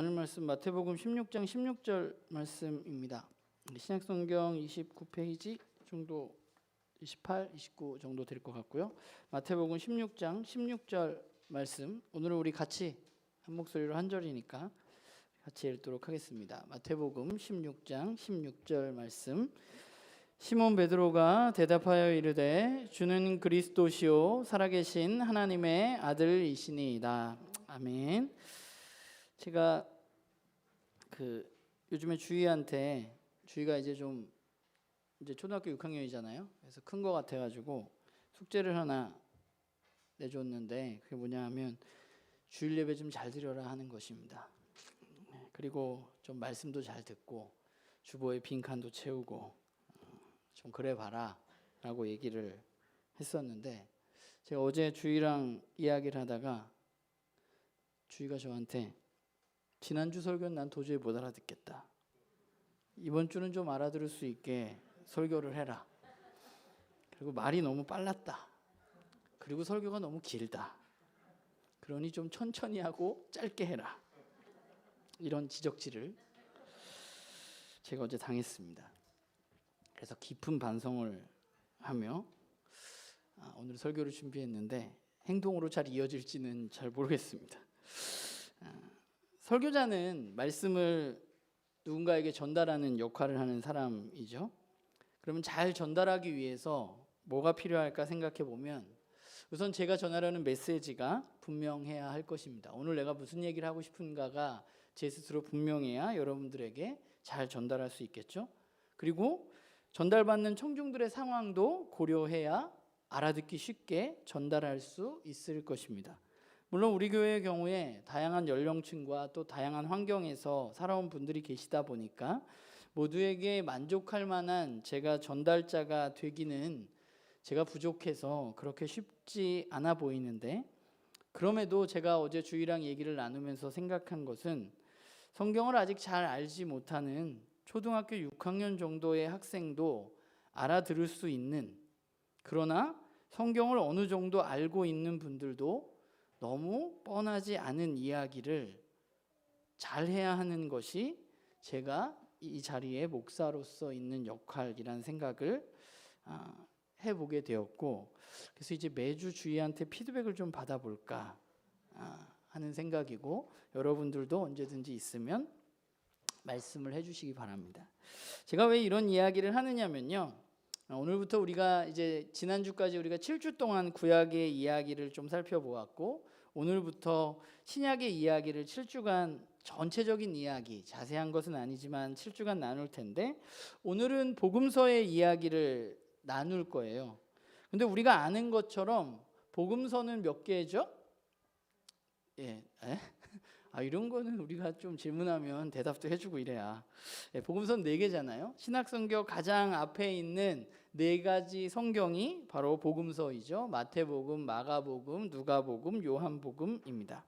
나눌 말씀 마태복음 16장 16절 말씀입니다. 신약성경 29페이지 정도, 28, 29 정도 될 것 같고요. 마태복음 16장 16절 말씀, 오늘은 우리 같이 한 목소리로 한 절이니까 같이 읽도록 하겠습니다. 마태복음 16장 16절 말씀. 시몬 베드로가 대답하여 이르되 주는 그리스도시요 살아계신 하나님의 아들이시니이다. 아멘. 제가 요즘에 주희가 이제 초등학교 6학년이잖아요. 그래서 큰 거 같아가지고 숙제를 하나 내줬는데 그게 뭐냐 하면 주일 예배 좀 잘 드려라 하는 것입니다. 그리고 좀 말씀도 잘 듣고 주보에 빈칸도 채우고 좀 그래 봐라 라고 얘기를 했었는데, 제가 어제 주희랑 이야기를 하다가 주희가 저한테 지난주 설교는 난 도저히 못 알아듣겠다, 이번 주는 좀 알아들을 수 있게 설교를 해라, 그리고 말이 너무 빨랐다, 그리고 설교가 너무 길다, 그러니 좀 천천히 하고 짧게 해라, 이런 지적질을 제가 어제 당했습니다. 그래서 깊은 반성을 하며 오늘 설교를 준비했는데 행동으로 잘 이어질지는 잘 모르겠습니다. 설교자는 말씀을 누군가에게 전달하는 역할을 하는 사람이죠. 그러면 잘 전달하기 위해서 뭐가 필요할까 생각해 보면, 우선 제가 전하려는 메시지가 분명해야 할 것입니다. 오늘 내가 무슨 얘기를 하고 싶은가가 제 스스로 분명해야 여러분들에게 잘 전달할 수 있겠죠. 그리고 전달받는 청중들의 상황도 고려해야 알아듣기 쉽게 전달할 수 있을 것입니다. 물론 우리 교회의 경우에 다양한 연령층과 또 다양한 환경에서 살아온 분들이 계시다 보니까 모두에게 만족할 만한 제가 전달자가 되기는 제가 부족해서 그렇게 쉽지 않아 보이는데, 그럼에도 제가 어제 주희랑 얘기를 나누면서 생각한 것은 성경을 아직 잘 알지 못하는 초등학교 6학년 정도의 학생도 알아들을 수 있는, 그러나 성경을 어느 정도 알고 있는 분들도 너무 뻔하지 않은 이야기를 잘 해야 하는 것이 제가 이 자리에 목사로서 있는 역할이라는 생각을 해보게 되었고, 그래서 이제 매주 주희한테 피드백을 좀 받아볼까 하는 생각이고, 여러분들도 언제든지 있으면 말씀을 해주시기 바랍니다. 제가 왜 이런 이야기를 하느냐면요, 오늘부터 우리가 이제 지난주까지 우리가 7주 동안 구약의 이야기를 좀 살펴보았고, 오늘부터 신약의 이야기를 7주간 전체적인 이야기, 자세한 것은 아니지만 7주간 나눌 텐데, 오늘은 복음서의 이야기를 나눌 거예요. 근데 우리가 아는 것처럼 복음서는 몇 개죠? 이런 거는 우리가 좀 질문하면 대답도 해주고 이래야. 복음서는 4개잖아요. 신약성경 가장 앞에 있는 4가지 성경이 바로 복음서이죠. 마태복음, 마가복음, 누가복음, 요한복음입니다.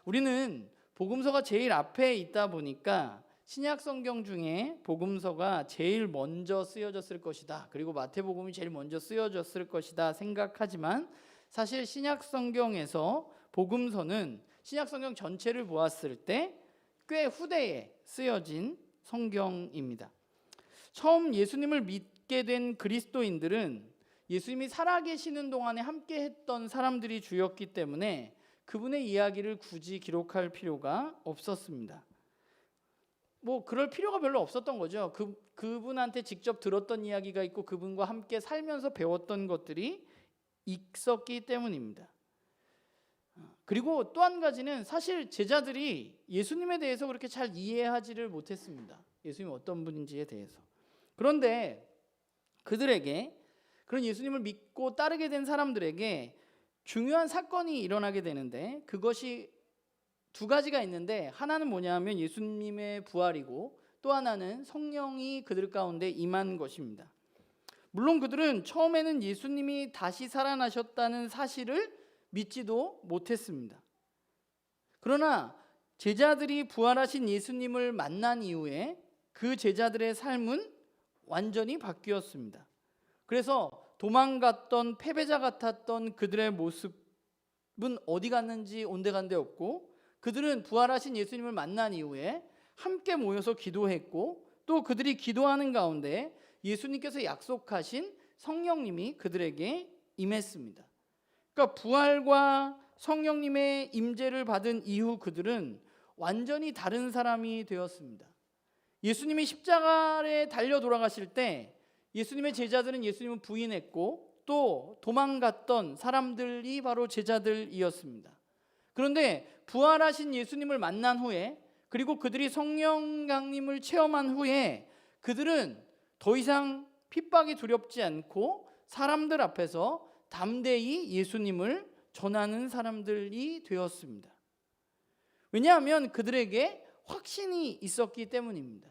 우리는 복음서가 제일 앞에 있다 보니까 신약성경 중에 복음서가 제일 먼저 쓰여졌을 것이다, 그리고 마태복음이 제일 먼저 쓰여졌을 것이다 생각하지만, 사실 신약성경에서 복음서는 신약성경 전체를 보았을 때 꽤 후대에 쓰여진 성경입니다. 처음 예수님을 믿게 된 그리스도인들은 예수님이 살아계시는 동안에 함께 했던 사람들이 주였기 때문에 그분의 이야기를 굳이 기록할 필요가 없었습니다. 그럴 필요가 별로 없었던 거죠. 그분한테 직접 들었던 이야기가 있고 그분과 함께 살면서 배웠던 것들이 있었기 때문입니다. 그리고 또 한 가지는 사실 제자들이 예수님에 대해서 그렇게 잘 이해하지를 못했습니다. 예수님이 어떤 분인지에 대해서. 그런데 그들에게, 그런 예수님을 믿고 따르게 된 사람들에게 중요한 사건이 일어나게 되는데, 그것이 2가지가 있는데, 하나는 뭐냐 하면 예수님의 부활이고, 또 하나는 성령이 그들 가운데 임한 것입니다. 물론 그들은 처음에는 예수님이 다시 살아나셨다는 사실을 믿지도 못했습니다. 그러나 제자들이 부활하신 예수님을 만난 이후에 그 제자들의 삶은 완전히 바뀌었습니다. 그래서 도망갔던 패배자 같았던 그들의 모습은 어디 갔는지 온데간데 없고, 그들은 부활하신 예수님을 만난 이후에 함께 모여서 기도했고 또 그들이 기도하는 가운데 예수님께서 약속하신 성령님이 그들에게 임했습니다. 그러니까 부활과 성령님의 임재를 받은 이후 그들은 완전히 다른 사람이 되었습니다. 예수님이 십자가에 달려 돌아가실 때 예수님의 제자들은 예수님을 부인했고 또 도망갔던 사람들이 바로 제자들이었습니다. 그런데 부활하신 예수님을 만난 후에 그리고 그들이 성령 강림을 체험한 후에 그들은 더 이상 핍박이 두렵지 않고 사람들 앞에서 담대히 예수님을 전하는 사람들이 되었습니다. 왜냐하면 그들에게 확신이 있었기 때문입니다.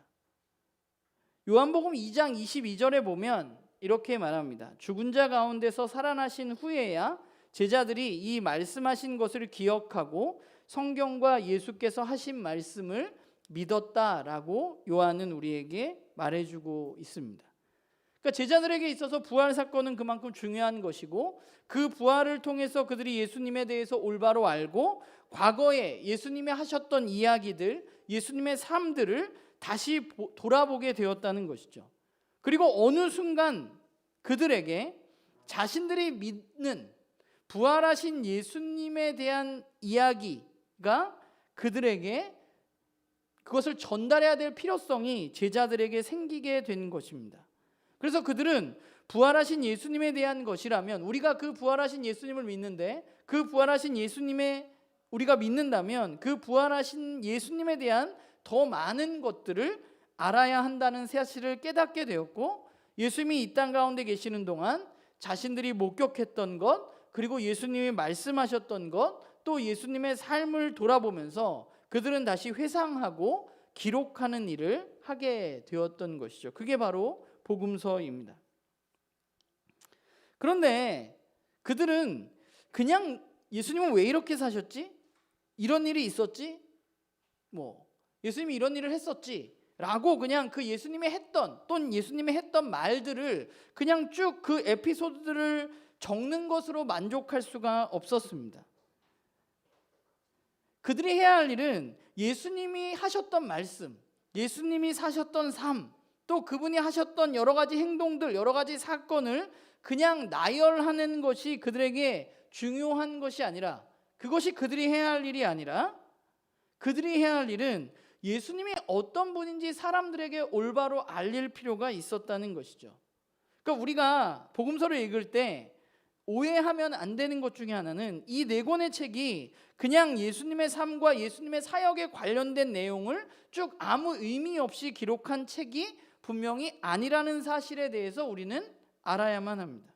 요한복음 2장 22절에 보면 이렇게 말합니다. 죽은 자 가운데서 살아나신 후에야 제자들이 이 말씀하신 것을 기억하고 성경과 예수께서 하신 말씀을 믿었다라고 요한은 우리에게 말해주고 있습니다. 그러니까 제자들에게 있어서 부활 사건은 그만큼 중요한 것이고 그 부활을 통해서 그들이 예수님에 대해서 올바로 알고 과거에 예수님이 하셨던 이야기들, 예수님의 삶들을 다시 돌아보게 되었다는 것이죠. 그리고 어느 순간 그들에게 자신들이 믿는 부활하신 예수님에 대한 이야기가 그들에게 그것을 전달해야 될 필요성이 제자들에게 생기게 된 것입니다. 그래서 그들은 부활하신 예수님에 대한 것이라면 우리가 그 부활하신 예수님을 믿는데 그 부활하신 예수님의 우리가 믿는다면 그 부활하신 예수님에 대한 더 많은 것들을 알아야 한다는 사실을 깨닫게 되었고 예수님이 이 땅 가운데 계시는 동안 자신들이 목격했던 것 그리고 예수님이 말씀하셨던 것 또 예수님의 삶을 돌아보면서 그들은 다시 회상하고 기록하는 일을 하게 되었던 것이죠. 그게 바로 복음서입니다. 그런데 그들은 그냥 예수님은 왜 이렇게 사셨지? 이런 일이 있었지? 예수님이 이런 일을 했었지? 라고 그냥 그 예수님이 했던 또는 예수님이 했던 말들을 그냥 쭉 그 에피소드들을 적는 것으로 만족할 수가 없었습니다. 그들이 해야 할 일은 예수님이 하셨던 말씀, 예수님이 사셨던 삶, 또 그분이 하셨던 여러 가지 행동들, 여러 가지 사건을 그냥 나열하는 것이 그들에게 중요한 것이 아니라 그것이 그들이 해야 할 일이 아니라 그들이 해야 할 일은 예수님이 어떤 분인지 사람들에게 올바로 알릴 필요가 있었다는 것이죠. 그러니까 우리가 복음서를 읽을 때 오해하면 안 되는 것 중에 하나는 이 네 권의 책이 그냥 예수님의 삶과 예수님의 사역에 관련된 내용을 쭉 아무 의미 없이 기록한 책이 분명히 아니라는 사실에 대해서 우리는 알아야만 합니다.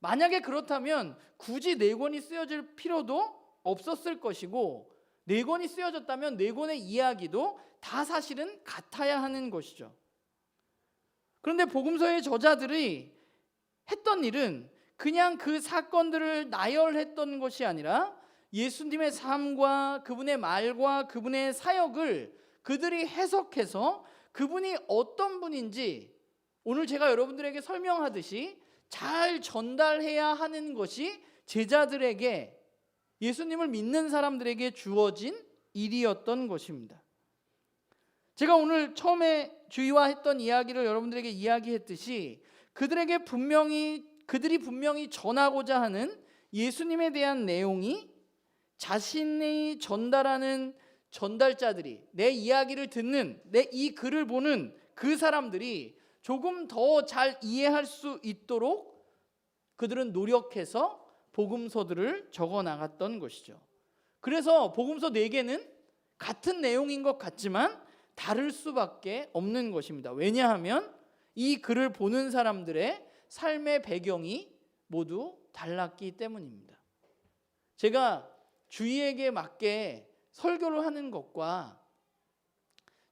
만약에 그렇다면 굳이 네 권이 쓰여질 필요도 없었을 것이고 네 권이 쓰여졌다면 네 권의 이야기도 다 사실은 같아야 하는 것이죠. 그런데 복음서의 저자들이 했던 일은 그냥 그 사건들을 나열했던 것이 아니라 예수님의 삶과 그분의 말과 그분의 사역을 그들이 해석해서 그분이 어떤 분인지 오늘 제가 여러분들에게 설명하듯이 잘 전달해야 하는 것이 제자들에게 예수님을 믿는 사람들에게 주어진 일이었던 것입니다. 제가 오늘 처음에 주의화했던 이야기를 여러분들에게 이야기했듯이 그들이 분명히 전하고자 하는 예수님에 대한 내용이 자신이 전달하는 전달자들이 내 이야기를 듣는 내 이 글을 보는 그 사람들이 조금 더 잘 이해할 수 있도록 그들은 노력해서 복음서들을 적어 나갔던 것이죠. 그래서 복음서 4개는 같은 내용인 것 같지만 다를 수밖에 없는 것입니다. 왜냐하면 이 글을 보는 사람들의 삶의 배경이 모두 달랐기 때문입니다. 제가 주위에게 맞게 설교를 하는 것과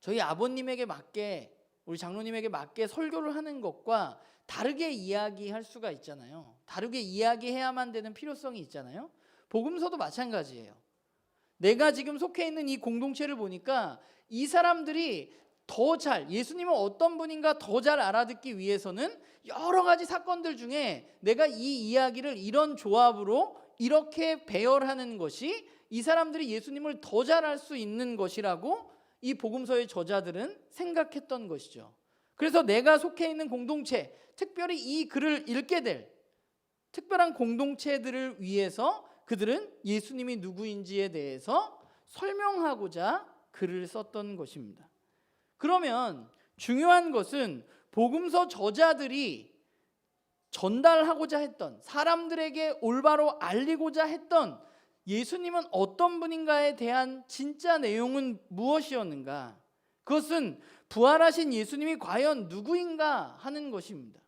저희 아버님에게 맞게 우리 장로님에게 맞게 설교를 하는 것과 다르게 이야기할 수가 있잖아요. 다르게 이야기해야만 되는 필요성이 있잖아요. 복음서도 마찬가지예요. 내가 지금 속해 있는 이 공동체를 보니까 이 사람들이 더 잘 예수님은 어떤 분인가 더 잘 알아듣기 위해서는 여러 가지 사건들 중에 내가 이 이야기를 이런 조합으로 이렇게 배열하는 것이 이 사람들이 예수님을 더 잘 알 수 있는 것이라고 이 복음서의 저자들은 생각했던 것이죠. 그래서 내가 속해 있는 공동체, 특별히 이 글을 읽게 될 특별한 공동체들을 위해서 그들은 예수님이 누구인지에 대해서 설명하고자 글을 썼던 것입니다. 그러면 중요한 것은 복음서 저자들이 전달하고자 했던, 사람들에게 올바로 알리고자 했던 예수님은 어떤 분인가에 대한 진짜 내용은 무엇이었는가? 그것은 부활하신 예수님이 과연 누구인가 하는 것입니다.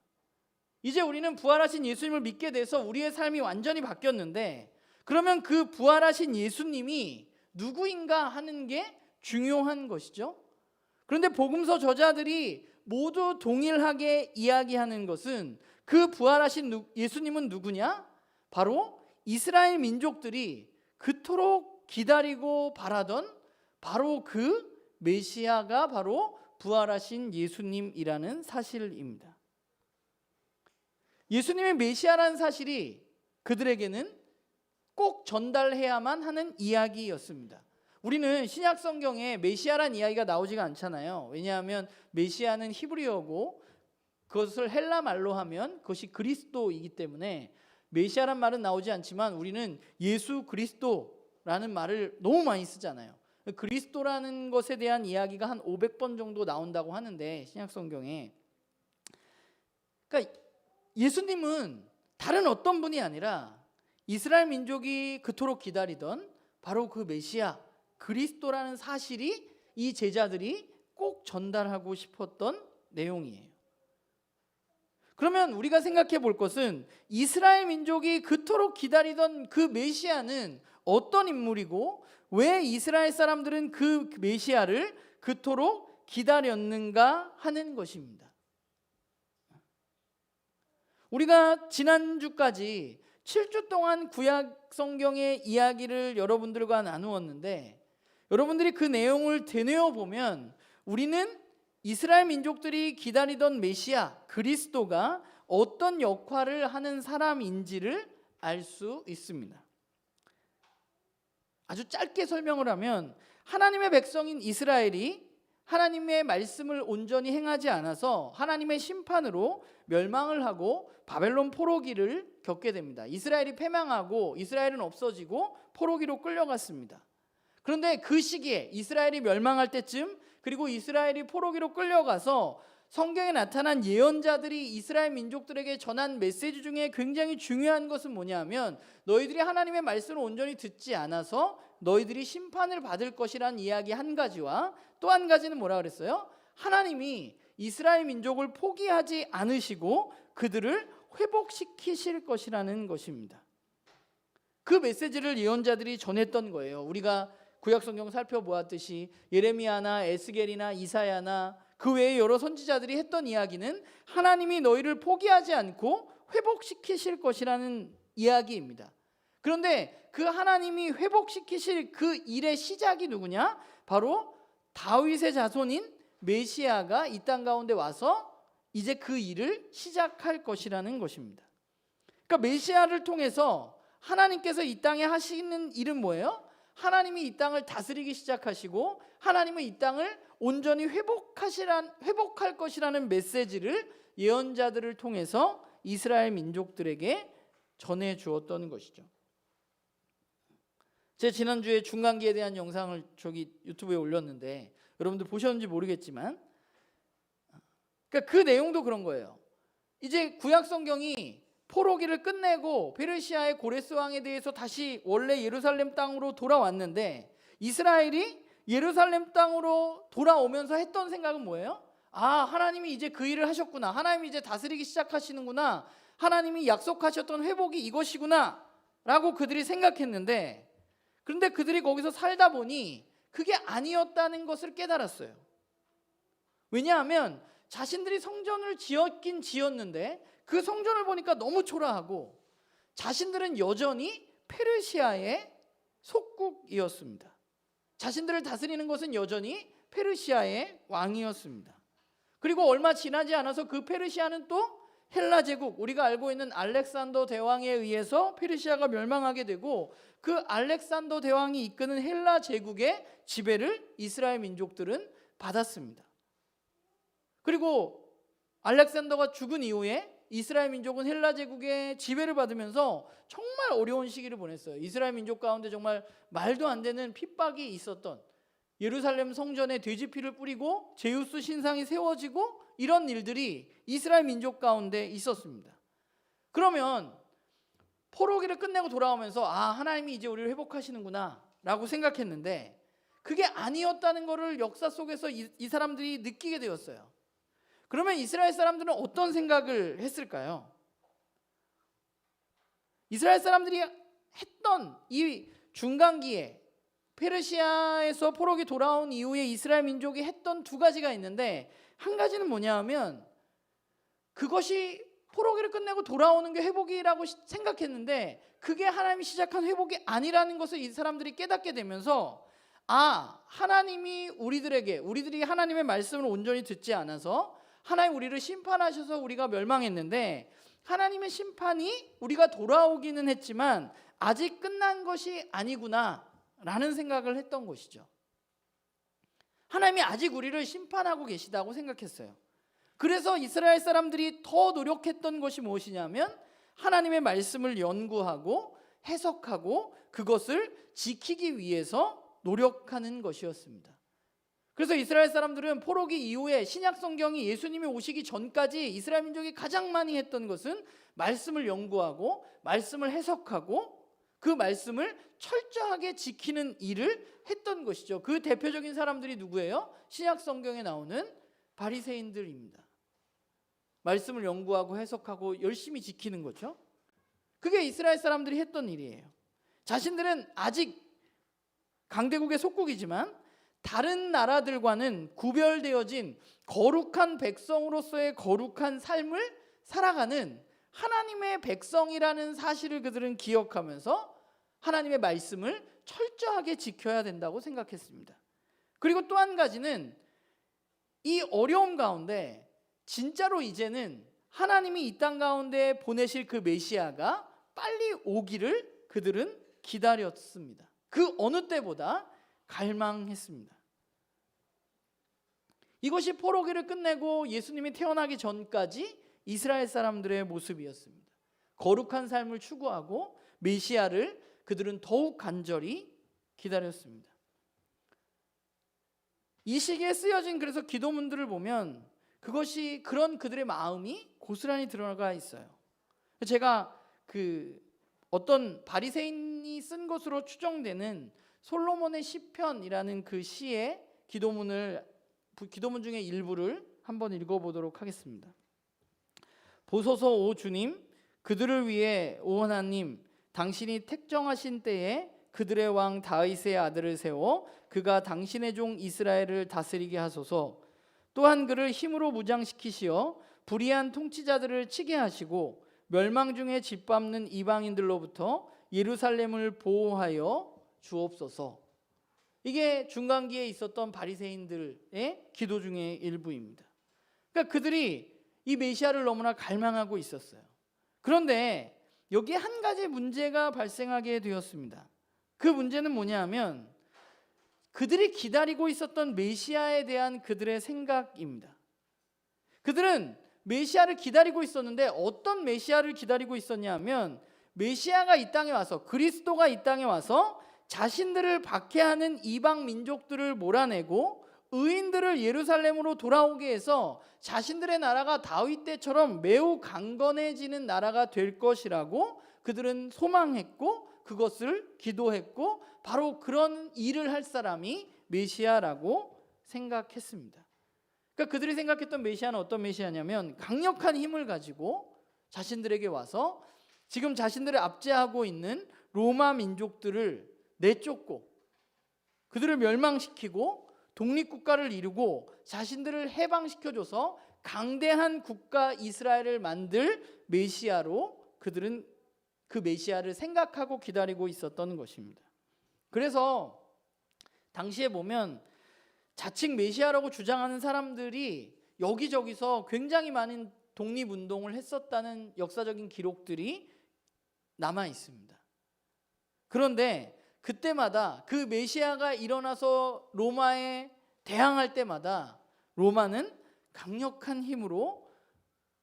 이제 우리는 부활하신 예수님을 믿게 돼서 우리의 삶이 완전히 바뀌었는데, 그러면 그 부활하신 예수님이 누구인가 하는 게 중요한 것이죠. 그런데 복음서 저자들이 모두 동일하게 이야기하는 것은 그 부활하신 예수님은 누구냐? 바로 이스라엘 민족들이 그토록 기다리고 바라던 바로 그 메시아가 바로 부활하신 예수님이라는 사실입니다. 예수님의 메시아라는 사실이 그들에게는 꼭 전달해야만 하는 이야기였습니다. 우리는 신약 성경에 메시아란 이야기가 나오지가 않잖아요. 왜냐하면 메시아는 히브리어고 그것을 헬라 말로 하면 그것이 그리스도이기 때문에 메시아란 말은 나오지 않지만 우리는 예수 그리스도라는 말을 너무 많이 쓰잖아요. 그리스도라는 것에 대한 이야기가 한 500번 정도 나온다고 하는데 신약 성경에, 그러니까 예수님은 다른 어떤 분이 아니라 이스라엘 민족이 그토록 기다리던 바로 그 메시아 그리스도라는 사실이 이 제자들이 꼭 전달하고 싶었던 내용이에요. 그러면 우리가 생각해 볼 것은 이스라엘 민족이 그토록 기다리던 그 메시아는 어떤 인물이고 왜 이스라엘 사람들은 그 메시아를 그토록 기다렸는가 하는 것입니다. 우리가 지난주까지 7주 동안 구약 성경의 이야기를 여러분들과 나누었는데, 여러분들이 그 내용을 되뇌어 보면 우리는 이스라엘 민족들이 기다리던 메시아 그리스도가 어떤 역할을 하는 사람인지를 알 수 있습니다. 아주 짧게 설명을 하면 하나님의 백성인 이스라엘이 하나님의 말씀을 온전히 행하지 않아서 하나님의 심판으로 멸망을 하고 바벨론 포로기를 겪게 됩니다. 이스라엘이 패망하고 이스라엘은 없어지고 포로기로 끌려갔습니다. 그런데 그 시기에 이스라엘이 멸망할 때쯤, 그리고 이스라엘이 포로기로 끌려가서 성경에 나타난 예언자들이 이스라엘 민족들에게 전한 메시지 중에 굉장히 중요한 것은 뭐냐면, 너희들이 하나님의 말씀을 온전히 듣지 않아서 너희들이 심판을 받을 것이라는 이야기 한 가지와, 또 한 가지는 뭐라 그랬어요? 하나님이 이스라엘 민족을 포기하지 않으시고 그들을 회복시키실 것이라는 것입니다. 그 메시지를 예언자들이 전했던 거예요. 우리가 구약성경 살펴보았듯이 예레미야나 에스겔이나 이사야나 그 외에 여러 선지자들이 했던 이야기는 하나님이 너희를 포기하지 않고 회복시키실 것이라는 이야기입니다. 그런데 그 하나님이 회복시키실 그 일의 시작이 누구냐? 바로 다윗의 자손인 메시아가 이 땅 가운데 와서 이제 그 일을 시작할 것이라는 것입니다. 그러니까 메시아를 통해서 하나님께서 이 땅에 하시는 일은 뭐예요? 하나님이 이 땅을 다스리기 시작하시고 하나님은 이 땅을 온전히 회복할 것이라는 메시지를 예언자들을 통해서 이스라엘 민족들에게 전해 주었던 것이죠. 제가 지난주에 중간기에 대한 영상을 유튜브에 올렸는데 여러분들 보셨는지 모르겠지만, 그러니까 그 내용도 그런 거예요. 이제 구약 성경이 포로기를 끝내고 페르시아의 고레스 왕에 대해서 다시 원래 예루살렘 땅으로 돌아왔는데, 이스라엘이 예루살렘 땅으로 돌아오면서 했던 생각은 뭐예요? 아, 하나님이 이제 그 일을 하셨구나. 하나님이 이제 다스리기 시작하시는구나. 하나님이 약속하셨던 회복이 이것이구나 라고 그들이 생각했는데, 그런데 그들이 거기서 살다 보니 그게 아니었다는 것을 깨달았어요. 왜냐하면 자신들이 성전을 지었긴 지었는데 그 성전을 보니까 너무 초라하고 자신들은 여전히 페르시아의 속국이었습니다. 자신들을 다스리는 것은 여전히 페르시아의 왕이었습니다. 그리고 얼마 지나지 않아서 그 페르시아는 또 헬라 제국, 우리가 알고 있는 알렉산더 대왕에 의해서 페르시아가 멸망하게 되고 그 알렉산더 대왕이 이끄는 헬라 제국의 지배를 이스라엘 민족들은 받았습니다. 그리고 알렉산더가 죽은 이후에 이스라엘 민족은 헬라 제국의 지배를 받으면서 정말 어려운 시기를 보냈어요. 이스라엘 민족 가운데 정말 말도 안 되는 핍박이 있었던, 예루살렘 성전에 돼지피를 뿌리고 제우스 신상이 세워지고 이런 일들이 이스라엘 민족 가운데 있었습니다. 그러면 포로기를 끝내고 돌아오면서 하나님이 이제 우리를 회복하시는구나 라고 생각했는데 그게 아니었다는 것을 역사 속에서 이 사람들이 느끼게 되었어요. 그러면 이스라엘 사람들은 어떤 생각을 했을까요? 이스라엘 사람들이 했던 이 중간기에 페르시아에서 포로기 돌아온 이후에 이스라엘 민족이 했던 두 가지가 있는데, 한 가지는 뭐냐 하면 그것이 포로기를 끝내고 돌아오는 게 회복이라고 생각했는데 그게 하나님이 시작한 회복이 아니라는 것을 이 사람들이 깨닫게 되면서 하나님이 우리들이 하나님의 말씀을 온전히 듣지 않아서 하나님 우리를 심판하셔서 우리가 멸망했는데 하나님의 심판이 우리가 돌아오기는 했지만 아직 끝난 것이 아니구나 라는 생각을 했던 것이죠. 하나님이 아직 우리를 심판하고 계시다고 생각했어요. 그래서 이스라엘 사람들이 더 노력했던 것이 무엇이냐면 하나님의 말씀을 연구하고 해석하고 그것을 지키기 위해서 노력하는 것이었습니다. 그래서 이스라엘 사람들은 포로기 이후에 신약 성경이 예수님이 오시기 전까지 이스라엘 민족이 가장 많이 했던 것은 말씀을 연구하고 말씀을 해석하고 그 말씀을 철저하게 지키는 일을 했던 것이죠. 그 대표적인 사람들이 누구예요? 신약 성경에 나오는 바리새인들입니다. 말씀을 연구하고 해석하고 열심히 지키는 거죠. 그게 이스라엘 사람들이 했던 일이에요. 자신들은 아직 강대국의 속국이지만 다른 나라들과는 구별되어진 거룩한 백성으로서의 거룩한 삶을 살아가는 하나님의 백성이라는 사실을 그들은 기억하면서 하나님의 말씀을 철저하게 지켜야 된다고 생각했습니다. 그리고 또 한 가지는 이 어려움 가운데 진짜로 이제는 하나님이 이 땅 가운데 보내실 그 메시아가 빨리 오기를 그들은 기다렸습니다. 그 어느 때보다 갈망했습니다. 이것이 포로기를 끝내고 예수님이 태어나기 전까지 이스라엘 사람들의 모습이었습니다. 거룩한 삶을 추구하고 메시아를 그들은 더욱 간절히 기다렸습니다. 이 시기에 쓰여진 그래서 기도문들을 보면 그것이 그런 그들의 마음이 고스란히 드러나가 있어요. 제가 어떤 바리새인이 쓴 것으로 추정되는 솔로몬의 시편이라는 그 시의 기도문 중에 일부를 한번 읽어보도록 하겠습니다. 보소서 오 주님, 그들을 위해 오 하나님, 당신이 택정하신 때에 그들의 왕 다윗의 아들을 세워 그가 당신의 종 이스라엘을 다스리게 하소서. 또한 그를 힘으로 무장시키시어 불의한 통치자들을 치게 하시고 멸망 중에 짓밟는 이방인들로부터 예루살렘을 보호하여 주옵소서. 이게 중간기에 있었던 바리새인들의 기도 중에 일부입니다. 그러니까 그들이 이 메시아를 너무나 갈망하고 있었어요. 그런데 여기에 한 가지 문제가 발생하게 되었습니다. 그 문제는 뭐냐면 그들이 기다리고 있었던 메시아에 대한 그들의 생각입니다. 그들은 메시아를 기다리고 있었는데 어떤 메시아를 기다리고 있었냐면 메시아가 이 땅에 와서, 그리스도가 이 땅에 와서 자신들을 박해하는 이방 민족들을 몰아내고 의인들을 예루살렘으로 돌아오게 해서 자신들의 나라가 다윗 때처럼 매우 강건해지는 나라가 될 것이라고 그들은 소망했고 그것을 기도했고 바로 그런 일을 할 사람이 메시아라고 생각했습니다. 그러니까 그들이 생각했던 메시아는 어떤 메시아냐면 강력한 힘을 가지고 자신들에게 와서 지금 자신들을 압제하고 있는 로마 민족들을 내쫓고 그들을 멸망시키고 독립국가를 이루고 자신들을 해방시켜줘서 강대한 국가 이스라엘을 만들 메시아로 그들은 그 메시아를 생각하고 기다리고 있었던 것입니다. 그래서 당시에 보면 자칭 메시아라고 주장하는 사람들이 여기저기서 굉장히 많은 독립운동을 했었다는 역사적인 기록들이 남아 있습니다. 그런데 그때마다 그 메시아가 일어나서 로마에 대항할 때마다 로마는 강력한 힘으로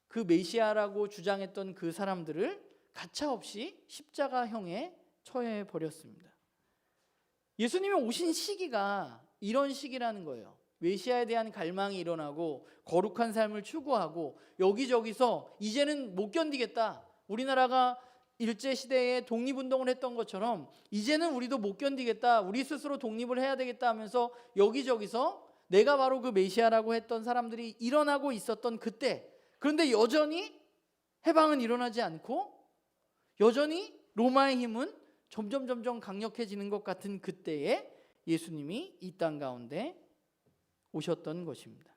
그 메시아라고 주장했던 그 사람들을 가차없이 십자가형에 처해 버렸습니다. 예수님이 오신 시기가 이런 시기라는 거예요. 메시아에 대한 갈망이 일어나고 거룩한 삶을 추구하고 여기저기서 이제는 못 견디겠다. 우리나라가 일제시대에 독립운동을 했던 것처럼 이제는 우리도 못 견디겠다. 우리 스스로 독립을 해야 되겠다 하면서 여기저기서 내가 바로 그 메시아라고 했던 사람들이 일어나고 있었던 그때, 그런데 여전히 해방은 일어나지 않고 여전히 로마의 힘은 점점 강력해지는 것 같은 그때에 예수님이 이 땅 가운데 오셨던 것입니다.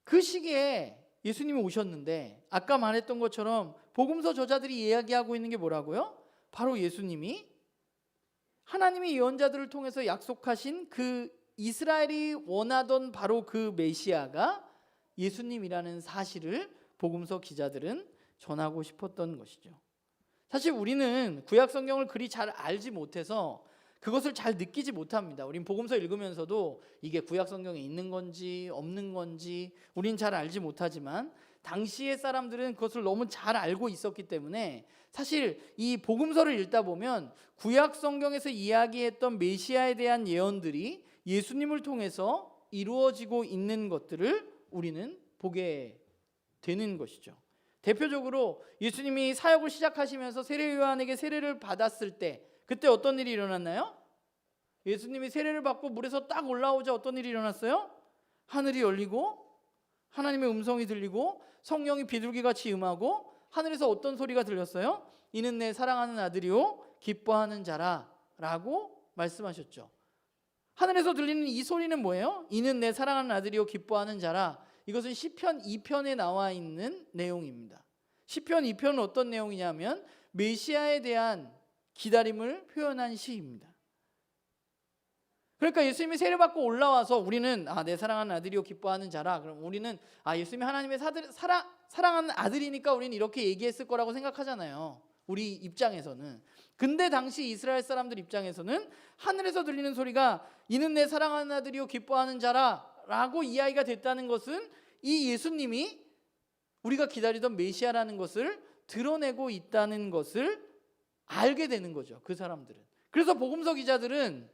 그 시기에 예수님이 오셨는데 아까 말했던 것처럼 복음서 저자들이 이야기하고 있는 게 뭐라고요? 바로 예수님이 하나님의 예언자들을 통해서 약속하신 그 이스라엘이 원하던 바로 그 메시아가 예수님이라는 사실을 복음서 기자들은 전하고 싶었던 것이죠. 사실 우리는 구약 성경을 그리 잘 알지 못해서 그것을 잘 느끼지 못합니다. 우린 복음서 읽으면서도 이게 구약 성경에 있는 건지 없는 건지 우린 잘 알지 못하지만 당시의 사람들은 그것을 너무 잘 알고 있었기 때문에 사실 이 복음서를 읽다 보면 구약 성경에서 이야기했던 메시아에 대한 예언들이 예수님을 통해서 이루어지고 있는 것들을 우리는 보게 되는 것이죠. 대표적으로 예수님이 사역을 시작하시면서 세례 요한에게 세례를 받았을 때 그때 어떤 일이 일어났나요? 예수님이 세례를 받고 물에서 딱 올라오자 어떤 일이 일어났어요? 하늘이 열리고 하나님의 음성이 들리고 성령이 비둘기같이 임하고 하늘에서 어떤 소리가 들렸어요? 이는 내 사랑하는 아들이요 기뻐하는 자라 라고 말씀하셨죠. 하늘에서 들리는 이 소리는 뭐예요? 이는 내 사랑하는 아들이요 기뻐하는 자라. 이것은 시편 2편에 나와 있는 내용입니다. 시편 2편은 어떤 내용이냐면 메시아에 대한 기다림을 표현한 시입니다. 그러니까 예수님이 세례받고 올라와서 우리는 내 사랑하는 아들이요 기뻐하는 자라. 그럼 우리는 예수님이 하나님의 사랑하는 아들이니까 우리는 이렇게 얘기했을 거라고 생각하잖아요. 우리 입장에서는. 근데 당시 이스라엘 사람들 입장에서는 하늘에서 들리는 소리가 이는 내 사랑하는 아들이요 기뻐하는 자라 라고 이야기가 됐다는 것은 이 예수님이 우리가 기다리던 메시아라는 것을 드러내고 있다는 것을 알게 되는 거죠. 그 사람들은. 그래서 복음서 기자들은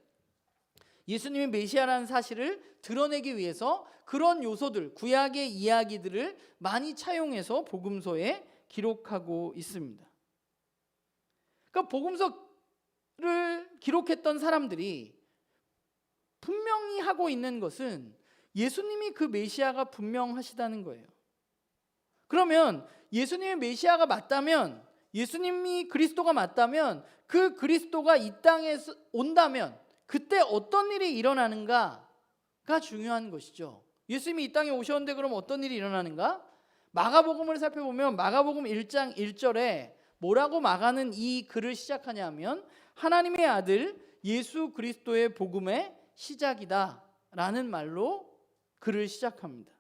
예수님이 메시아라는 사실을 드러내기 위해서 그런 요소들, 구약의 이야기들을 많이 차용해서 복음서에 기록하고 있습니다. 그러니까 복음서를 기록했던 사람들이 분명히 하고 있는 것은 예수님이 그 메시아가 분명하시다는 거예요. 그러면 예수님의 메시아가 맞다면, 예수님이 그리스도가 맞다면, 그 그리스도가 이 땅에 온다면 그때 어떤 일이 일어나는가가 중요한 것이죠. 예수님이 이 땅에 오셨는데 그럼 어떤 일이 일어나는가? 마가복음을 살펴보면 마가복음 1장 1절에 뭐라고 마가는 이 글을 시작하냐면 하나님의 아들 예수 그리스도의 복음의 시작이다 라는 말로 글을 시작합니다.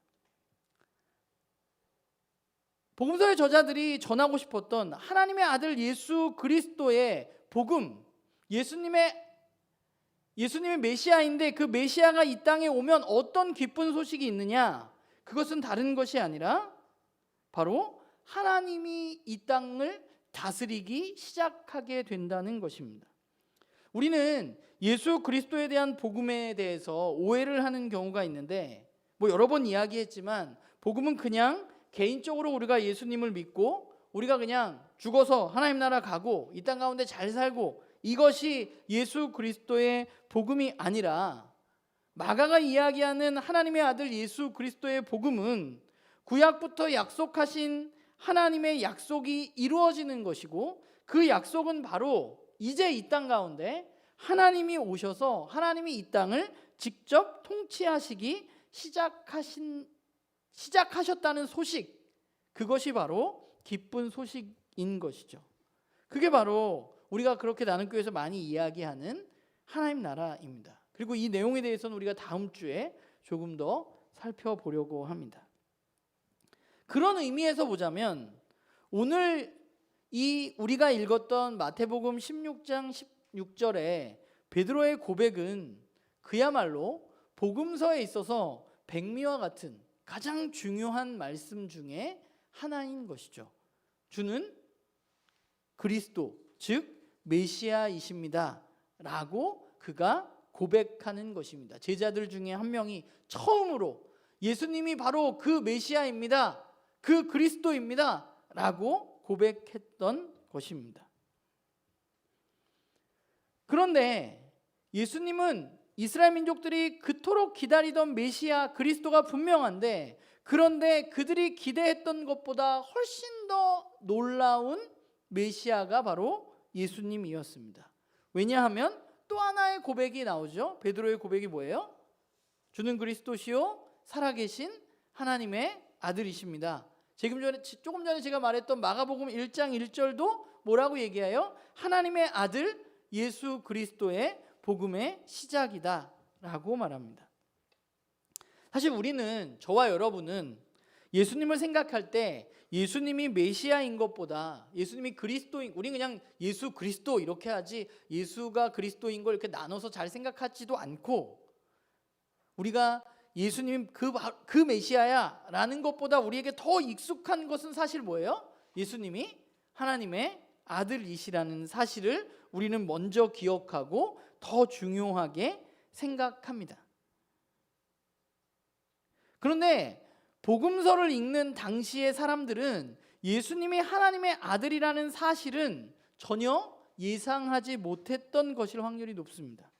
복음서의 저자들이 전하고 싶었던 하나님의 아들 예수 그리스도의 복음, 예수님의 메시아인데 그 메시아가 이 땅에 오면 어떤 기쁜 소식이 있느냐? 그것은 다른 것이 아니라 바로 하나님이 이 땅을 다스리기 시작하게 된다는 것입니다. 우리는 예수 그리스도에 대한 복음에 대해서 오해를 하는 경우가 있는데 여러 번 이야기했지만 복음은 그냥 개인적으로 우리가 예수님을 믿고 우리가 그냥 죽어서 하나님 나라 가고 이 땅 가운데 잘 살고 이것이 예수 그리스도의 복음이 아니라 마가가 이야기하는 하나님의 아들 예수 그리스도의 복음은 구약부터 약속하신 하나님의 약속이 이루어지는 것이고 그 약속은 바로 이제 이 땅 가운데 하나님이 오셔서 하나님이 이 땅을 직접 통치하시기 시작하셨다는 소식, 그것이 바로 기쁜 소식인 것이죠. 그게 바로 우리가 그렇게 나눔교회에서 많이 이야기하는 하나님 나라입니다. 그리고 이 내용에 대해서는 우리가 다음 주에 조금 더 살펴보려고 합니다. 그런 의미에서 보자면 오늘 우리가 읽었던 마태복음 16장 16절에 베드로의 고백은 그야말로 복음서에 있어서 백미와 같은 가장 중요한 말씀 중에 하나인 것이죠. 주는 그리스도, 즉 메시아이십니다 라고 그가 고백하는 것입니다. 제자들 중에 한 명이 처음으로 예수님이 바로 그 메시아입니다, 그 그리스도입니다 라고 고백했던 것입니다. 그런데 예수님은 이스라엘 민족들이 그토록 기다리던 메시아 그리스도가 분명한데, 그런데 그들이 기대했던 것보다 훨씬 더 놀라운 메시아가 바로 예수님이었습니다. 왜냐하면 또 하나의 고백이 나오죠. 베드로의 고백이 뭐예요? 주는 그리스도시요 살아계신 하나님의 아들이십니다. 조금 전에 제가 말했던 마가복음 1장 1절도 뭐라고 얘기해요? 하나님의 아들 예수 그리스도의 복음의 시작이다 라고 말합니다. 사실 우리는, 저와 여러분은 예수님을 생각할 때 예수님이 메시아인 것보다 예수님이 그리스도인, 우리는 그냥 예수 그리스도 이렇게 하지 예수가 그리스도인 걸 이렇게 나눠서 잘 생각하지도 않고, 우리가 예수님 그 메시아야 라는 것보다 우리에게 더 익숙한 것은 사실 뭐예요? 예수님이 하나님의 아들이시라는 사실을 우리는 먼저 기억하고 더 중요하게 생각합니다. 그런데 복음서를 읽는 당시의 사람들은 예수님이 하나님의 아들이라는 사실은 전혀 예상하지 못했던 것일 확률이 높습니다.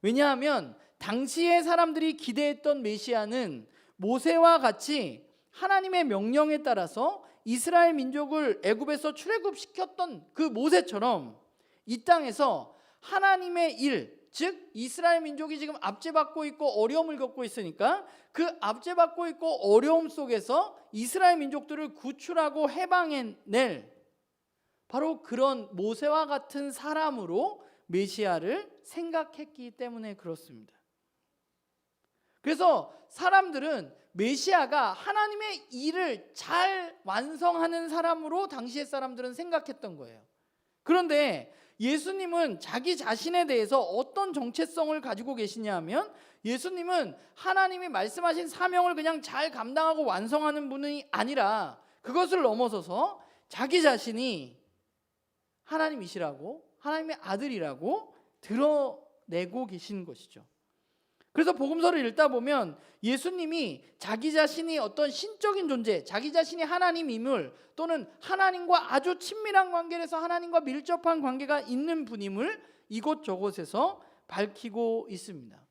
왜냐하면 당시의 사람들이 기대했던 메시아는 모세와 같이 하나님의 명령에 따라서 이스라엘 민족을 애굽에서 출애굽시켰던 그 모세처럼 이 땅에서 하나님의 일, 즉 이스라엘 민족이 지금 압제받고 있고 어려움을 겪고 있으니까 그 압제받고 있고 어려움 속에서 이스라엘 민족들을 구출하고 해방해낼 바로 그런 모세와 같은 사람으로 메시아를 생각했기 때문에 그렇습니다. 그래서 사람들은 메시아가 하나님의 일을 잘 완성하는 사람으로 당시의 사람들은 생각했던 거예요. 그런데 예수님은 자기 자신에 대해서 어떤 정체성을 가지고 계시냐 하면, 예수님은 하나님이 말씀하신 사명을 그냥 잘 감당하고 완성하는 분이 아니라 그것을 넘어서서 자기 자신이 하나님이시라고, 하나님의 아들이라고 드러내고 계신 것이죠. 그래서 복음서를 읽다 보면 예수님이 자기 자신이 어떤 신적인 존재, 자기 자신이 하나님임을, 또는 하나님과 아주 친밀한 관계에서 하나님과 밀접한 관계가 있는 분임을 이곳저곳에서 밝히고 있습니다.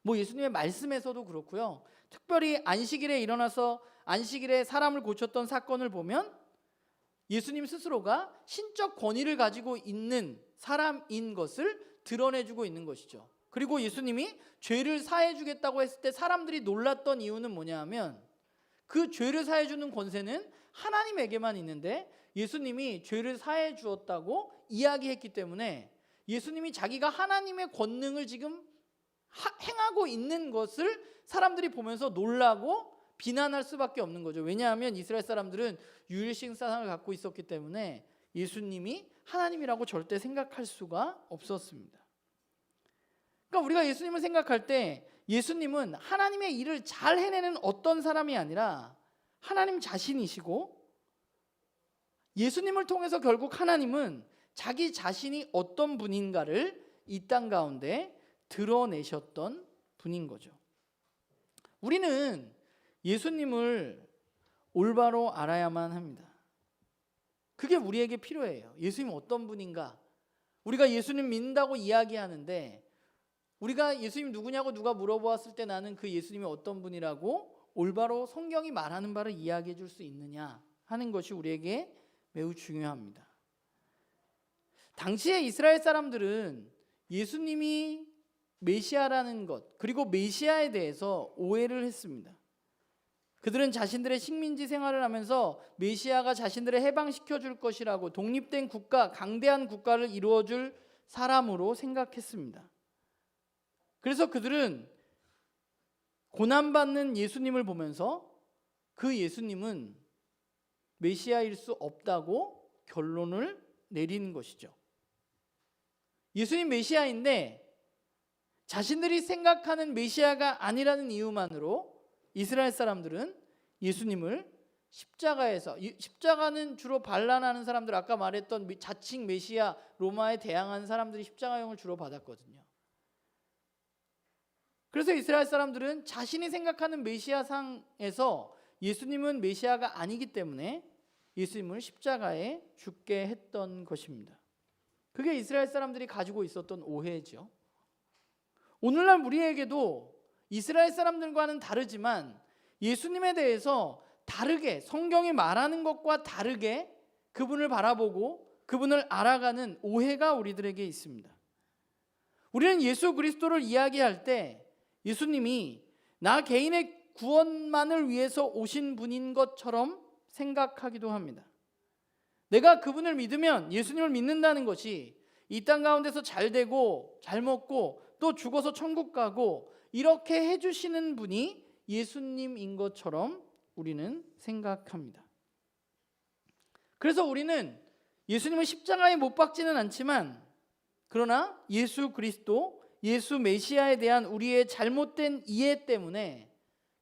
예수님의 말씀에서도 그렇고요. 특별히 안식일에 일어나서 안식일에 사람을 고쳤던 사건을 보면 예수님 스스로가 신적 권위를 가지고 있는 사람인 것을 드러내주고 있는 것이죠. 그리고 예수님이 죄를 사해 주겠다고 했을 때 사람들이 놀랐던 이유는 뭐냐 하면, 그 죄를 사해 주는 권세는 하나님에게만 있는데 예수님이 죄를 사해 주었다고 이야기했기 때문에 예수님이 자기가 하나님의 권능을 지금 행하고 있는 것을 사람들이 보면서 놀라고 비난할 수밖에 없는 거죠. 왜냐하면 이스라엘 사람들은 유일신 사상을 갖고 있었기 때문에 예수님이 하나님이라고 절대 생각할 수가 없었습니다. 그러니까 우리가 예수님을 생각할 때 예수님은 하나님의 일을 잘 해내는 어떤 사람이 아니라 하나님 자신이시고, 예수님을 통해서 결국 하나님은 자기 자신이 어떤 분인가를 이 땅 가운데 드러내셨던 분인 거죠. 우리는 예수님을 올바로 알아야만 합니다. 그게 우리에게 필요해요. 예수님 어떤 분인가? 우리가 예수님 믿는다고 이야기하는데 우리가 예수님 누구냐고 누가 물어보았을 때 나는 그 예수님이 어떤 분이라고 올바로 성경이 말하는 바를 이야기해 줄 수 있느냐 하는 것이 우리에게 매우 중요합니다. 당시에 이스라엘 사람들은 예수님이 메시아라는 것, 그리고 메시아에 대해서 오해를 했습니다. 그들은 자신들의 식민지 생활을 하면서 메시아가 자신들을 해방시켜 줄 것이라고, 독립된 국가, 강대한 국가를 이루어 줄 사람으로 생각했습니다. 그래서 그들은 고난받는 예수님을 보면서 그 예수님은 메시아일 수 없다고 결론을 내리는 것이죠. 예수님 메시아인데 자신들이 생각하는 메시아가 아니라는 이유만으로 이스라엘 사람들은 예수님을 십자가는 주로 반란하는 사람들, 아까 말했던 자칭 메시아 로마에 대항하는 사람들이 십자가형을 주로 받았거든요. 그래서 이스라엘 사람들은 자신이 생각하는 메시아상에서 예수님은 메시아가 아니기 때문에 예수님을 십자가에 죽게 했던 것입니다. 그게 이스라엘 사람들이 가지고 있었던 오해죠. 오늘날 우리에게도 이스라엘 사람들과는 다르지만 예수님에 대해서 다르게, 성경이 말하는 것과 다르게 그분을 바라보고 그분을 알아가는 오해가 우리들에게 있습니다. 우리는 예수 그리스도를 이야기할 때 예수님이 나 개인의 구원만을 위해서 오신 분인 것처럼 생각하기도 합니다. 내가 그분을 믿으면, 예수님을 믿는다는 것이 이 땅 가운데서 잘 되고 잘 먹고 또 죽어서 천국 가고 이렇게 해주시는 분이 예수님인 것처럼 우리는 생각합니다. 그래서 우리는 예수님을 십자가에 못 박지는 않지만, 그러나 예수 그리스도, 예수 메시아에 대한 우리의 잘못된 이해 때문에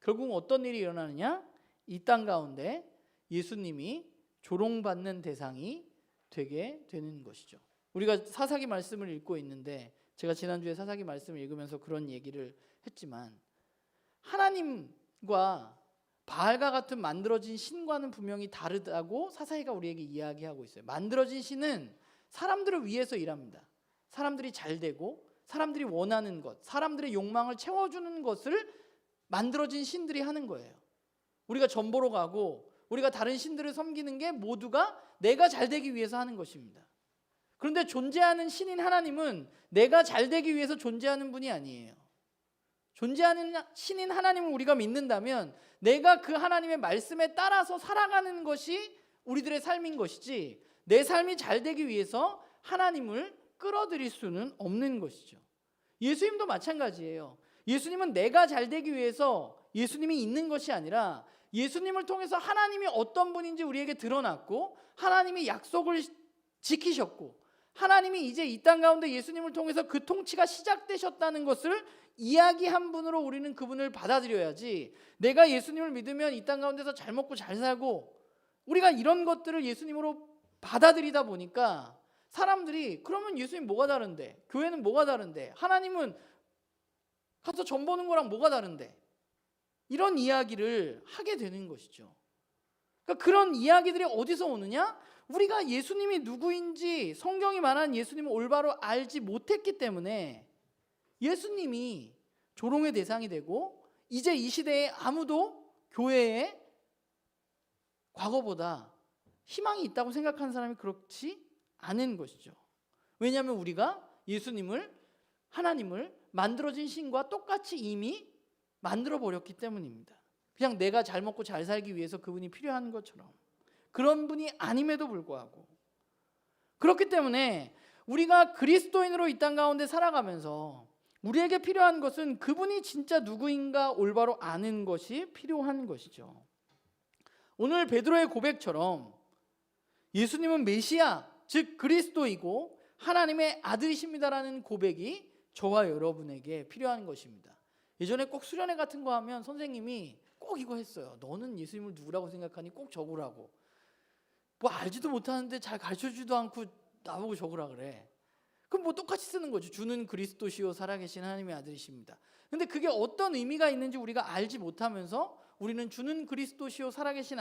결국 어떤 일이 일어나느냐? 이 땅 가운데 예수님이 조롱받는 대상이 되게 되는 것이죠. 우리가 사사기 말씀을 읽고 있는데, 제가 지난주에 사사기 말씀을 읽으면서 그런 얘기를 했지만, 하나님과 바알과 같은 만들어진 신과는 분명히 다르다고 사사기가 우리에게 이야기하고 있어요. 만들어진 신은 사람들을 위해서 일합니다. 사람들이 잘 되고 사람들이 원하는 것, 사람들의 욕망을 채워주는 것을 만들어진 신들이 하는 거예요. 우리가 전 보러 가고 우리가 다른 신들을 섬기는 게 모두가 내가 잘 되기 위해서 하는 것입니다. 그런데 존재하는 신인 하나님은 내가 잘 되기 위해서 존재하는 분이 아니에요. 존재하는 신인 하나님을 우리가 믿는다면 내가 그 하나님의 말씀에 따라서 살아가는 것이 우리들의 삶인 것이지, 내 삶이 잘 되기 위해서 하나님을 끌어들일 수는 없는 것이죠. 예수님도 마찬가지예요. 예수님은 내가 잘 되기 위해서 예수님이 있는 것이 아니라 예수님을 통해서 하나님이 어떤 분인지 우리에게 드러났고, 하나님이 약속을 지키셨고, 하나님이 이제 이 땅 가운데 예수님을 통해서 그 통치가 시작되셨다는 것을 이야기한 분으로 우리는 그분을 받아들여야지, 내가 예수님을 믿으면 이 땅 가운데서 잘 먹고 잘 살고, 우리가 이런 것들을 예수님으로 받아들이다 보니까 사람들이, 그러면 예수님 뭐가 다른데? 교회는 뭐가 다른데? 하나님은 가서 전 보는 거랑 뭐가 다른데? 이런 이야기를 하게 되는 것이죠. 그러니까 그런 이야기들이 어디서 오느냐? 우리가 예수님이 누구인지, 성경이 말하는 예수님을 올바로 알지 못했기 때문에 예수님이 조롱의 대상이 되고, 이제 이 시대에 아무도 교회에 과거보다 희망이 있다고 생각하는 사람이 그렇지 않은 것이죠. 왜냐하면 우리가 예수님을, 하나님을 만들어진 신과 똑같이 이미 만들어버렸기 때문입니다. 그냥 내가 잘 먹고 잘 살기 위해서 그분이 필요한 것처럼, 그런 분이 아님에도 불구하고. 그렇기 때문에 우리가 그리스도인으로 이 땅 가운데 살아가면서 우리에게 필요한 것은 그분이 진짜 누구인가 올바로 아는 것이 필요한 것이죠. 오늘 베드로의 고백처럼 예수님은 메시아, 즉 그리스도이고 하나님의 아들이십니다라는 고백이 저와 여러분에게 필요한 것입니다. 예전에 꼭 수련회 같은 거 하면 선생님이 꼭 이거 했어요. 너는 예수님을 누구라고 생각하니 꼭 적으라고. 뭐 알지도 못하는데 잘 가르쳐주지도 않고 나보고 적으라 그래. 그럼 뭐 똑같이 쓰는 거죠. 주는 그리스도시요 살아계신 하나님의 아들이십니다. 근데 그게 어떤 의미가 있는지 우리가 알지 못하면서 우리는 주는 그리스도시요 살아계신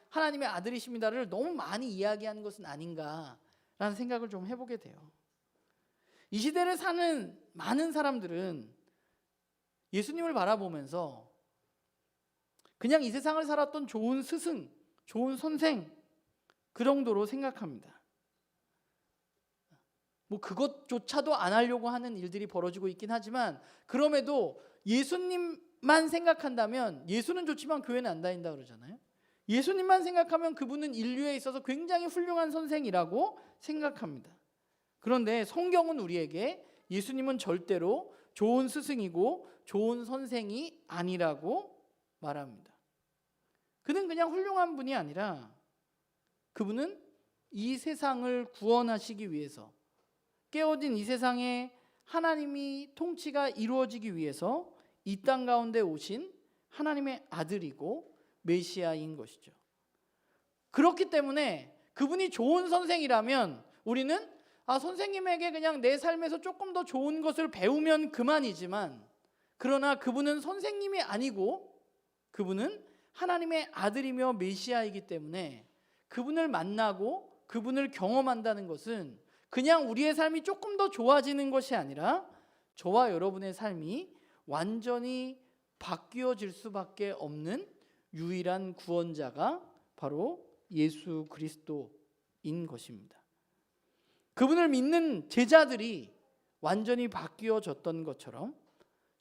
하나님의 아들이십니다를 너무 많이 이야기하는 것은 아닌가라는 생각을 좀 해보게 돼요. 이 시대를 사는 많은 사람들은 예수님을 바라보면서 그냥 이 세상을 살았던 좋은 스승, 좋은 선생, 그 정도로 생각합니다. 뭐 그것조차도 안 하려고 하는 일들이 벌어지고 있긴 하지만, 그럼에도 예수님만 생각한다면, 예수는 좋지만 교회는 안 다닌다 그러잖아요. 예수님만 생각하면 그분은 인류에 있어서 굉장히 훌륭한 선생이라고 생각합니다. 그런데 성경은 우리에게 예수님은 절대로 좋은 스승이고 좋은 선생이 아니라고 말합니다. 그는 그냥 훌륭한 분이 아니라 그분은 이 세상을 구원하시기 위해서, 깨어진 이 세상에 하나님이 통치가 이루어지기 위해서 이 땅 가운데 오신 하나님의 아들이고 메시아인 것이죠. 그렇기 때문에 그분이 좋은 선생이라면 우리는 선생님에게 그냥 내 삶에서 조금 더 좋은 것을 배우면 그만이지만, 그러나 그분은 선생님이 아니고 그분은 하나님의 아들이며 메시아이기 때문에 그분을 만나고 그분을 경험한다는 것은 그냥 우리의 삶이 조금 더 좋아지는 것이 아니라 저와 여러분의 삶이 완전히 바뀌어질 수밖에 없는 유일한 구원자가 바로 예수 그리스도인 것입니다. 그분을 믿는 제자들이 완전히 바뀌어졌던 것처럼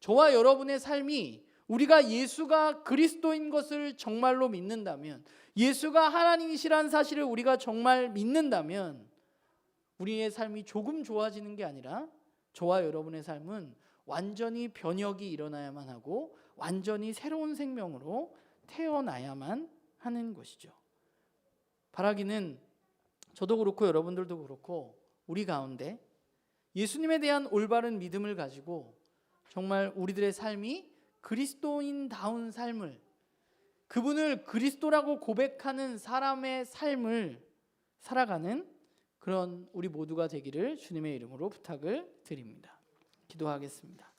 저와 여러분의 삶이, 우리가 예수가 그리스도인 것을 정말로 믿는다면, 예수가 하나님이시라는 사실을 우리가 정말 믿는다면 우리의 삶이 조금 좋아지는 게 아니라 저와 여러분의 삶은 완전히 변혁이 일어나야만 하고 완전히 새로운 생명으로 태어나야만 하는 것이죠. 바라기는 저도 그렇고 여러분들도 그렇고 우리 가운데 예수님에 대한 올바른 믿음을 가지고 정말 우리들의 삶이 그리스도인다운 삶을, 그분을 그리스도라고 고백하는 사람의 삶을 살아가는 그런 우리 모두가 되기를 주님의 이름으로 부탁을 드립니다. 기도하겠습니다.